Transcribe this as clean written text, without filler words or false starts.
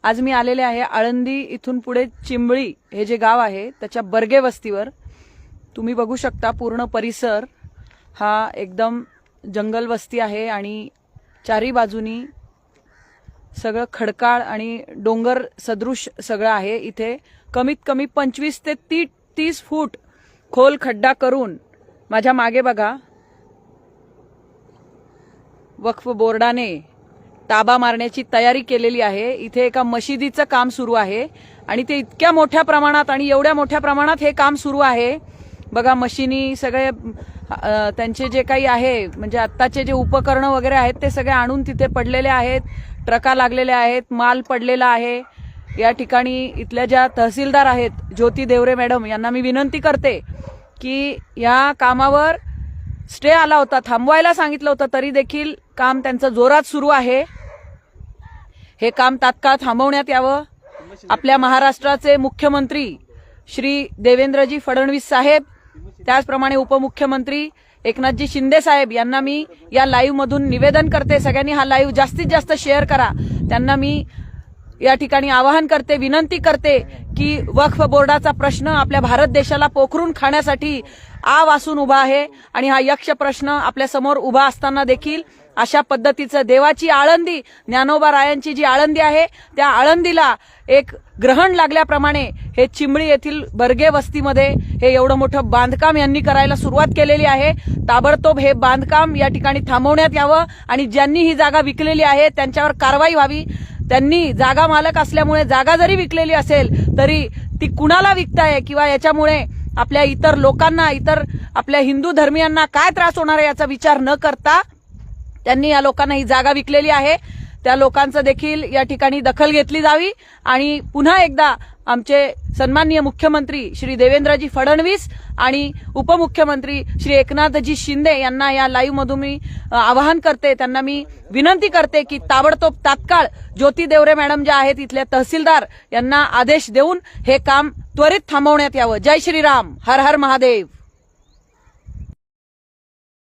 आज मी आलेले आहे आळंदी इथून पुढे चिंबळी हे जे गाव आहे त्याच्या बर्गे वस्तीवर। तुम्ही बघू शकता पूर्ण परिसर हा एकदम जंगल वस्ती आहे आणि चारी बाजूनी सगळं खडकाळ आणि डोंगर सदृश सगळं आहे। इथे कमीत कमी 25 ते 30 फूट खोल खड्डा करून, माझ्या मागे बघा, वक्फ बोर्डाने ताबा मारण्याची तयारी केलेली आहे। इथे एका मशिदीचं काम सुरू आहे आणि ते इतक्या मोठ्या प्रमाणात आणि एवढ्या मोठ्या प्रमाणात हे काम सुरू आहे। बघा, मशिनी सगळे त्यांचे जे काही आहे म्हणजे आत्ताचे जे उपकरणं वगैरे आहेत ते सगळे आणून तिथे पडलेले आहेत, ट्रका लागलेल्या आहेत, माल पडलेला आहे। या ठिकाणी इथल्या ज्या तहसीलदार आहेत ज्योती देवरे मॅडम यांना मी विनंती करते की या कामावर स्टे आला होता, थांबवायला सांगितलं होतं, तरी देखील काम त्यांचं जोरात सुरू आहे। हे काम तात्काळ थांबवण्यात यावं। आपल्या महाराष्ट्राचे मुख्यमंत्री श्री देवेंद्रजी फडणवीस साहेब, त्याचप्रमाणे उपमुख्यमंत्री एकनाथजी शिंदे साहेब यांना मी या लाईव्ह मधून निवेदन करते, सगळ्यांनी हा लाईव्ह जास्तीत जास्त शेअर करा। त्यांना मी या ठिकाणी आवाहन करते, विनंती करते की वक्फ बोर्डाचा प्रश्न आपल्या भारत देशाला पोखरून खाण्यासाठी आ वासून उभा आहे आणि हा यक्ष प्रश्न आपल्या समोर उभा असताना देखील अशा पद्धतीचं देवाची आळंदी, ज्ञानोबा रायांची जी आळंदी आहे त्या आळंदीला एक ग्रहण लागल्याप्रमाणे हे चिंबळी येथील बर्गे वस्तीमध्ये हे एवढं मोठं बांधकाम यांनी करायला सुरुवात केलेली आहे। ताबडतोब हे बांधकाम या ठिकाणी थांबवण्यात यावं आणि ज्यांनी ही जागा विकलेली आहे त्यांच्यावर कारवाई व्हावी। त्यांनी जागा मालक असल्यामुळे जागा जरी विकलेली असेल तरी ती कुणाला विकताय किंवा याच्यामुळे आपल्या इतर लोकांना, इतर आपल्या हिंदू धर्मियांना काय त्रास होणार आहे याचा विचार न करता त्यांनी या लोकांना ही जागा विकलेली आहे। त्या लोकांचं देखील या ठिकाणी दखल घेतली जावी आणि पुन्हा एकदा आमचे सन्माननीय मुख्यमंत्री श्री देवेंद्रजी फडणवीस आणि उपमुख्यमंत्री श्री एकनाथजी शिंदे यांना या लाईव्ह मधून मी आवाहन करते, त्यांना मी विनंती करते की ताबडतोब तात्काळ ज्योती देवरे मॅडम ज्या आहेत इथल्या तहसीलदार यांना आदेश देऊन हे काम त्वरित थांबवण्यात यावं। जय श्रीराम, हर हर महादेव।